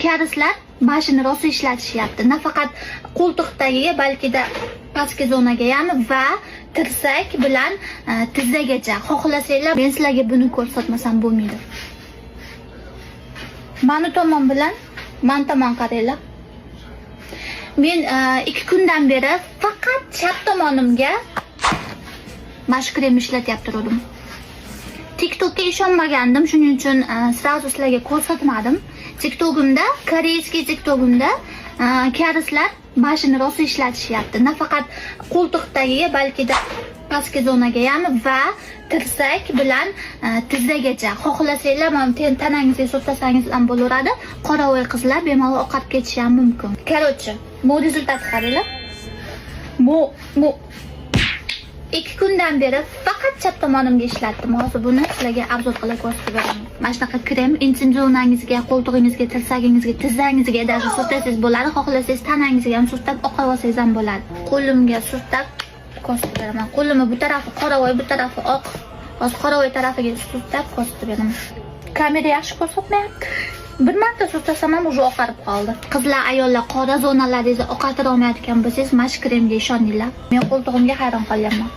Karislar boshini rosa ishlatishyapti. Nafaqat qo'ltiqdagiga, balki-da pastki zonaga ham va tirsak bilan tizzagacha. Xohlasanglar, men sizlarga buni ko'rsatmasam bo'lmaydi. Mani tomon bilan, men tomon qaranglar. Men 2 kundan beri faqat chap tomonimga mashq krem ishlatyap turdim. TikTokka ishonmagandim, shuning uchun sразу sizlarga ko'rsatmadim. TikTokimda, koreyskiy TikTokimda karislar boshini rosa ishlatishyapti. Nafaqat qo'ltiqdagiga, balki-da pastki zonaga ham va tirsak bilan tizzagacha. Xohlasanglar, mana tanangizga surtsangiz ham bo'laveradi. Qoravoy qizlar bemalol oqarib ketishi ham mumkin. Короче, bu rezultat qaranglar. Bu 2 kundan beri faqat chap tomonimga ishlatdim. Hozir buni sizlarga obzor qilib ko'rsatib beraman. Mana shunaqa krem intim zonangizga, qo'ltig'ingizga, tirsagingizga, tizzangizga даже surtsangiz bo'ladi. Xohlasangiz tanangizga ham surtab, oqarib olsangiz ham bo'ladi. Qo'limga surtab ko'rsatib beraman. Qo'limni bu tarafi qoravoy, bu tarafi oq. Hozir qoravoy tarafiga surtab ko'rsatib beraman. Kamera yaxshi ko'rsatmayapti. Bir marta surtsam ham уже oqarib qoldi. Qizlar, ayollar qora zonalaringizni oqartira olmayotgan bo'lsangiz, mashq kremga ishoninglar. Men qo'ltig'imga hayron qolganman.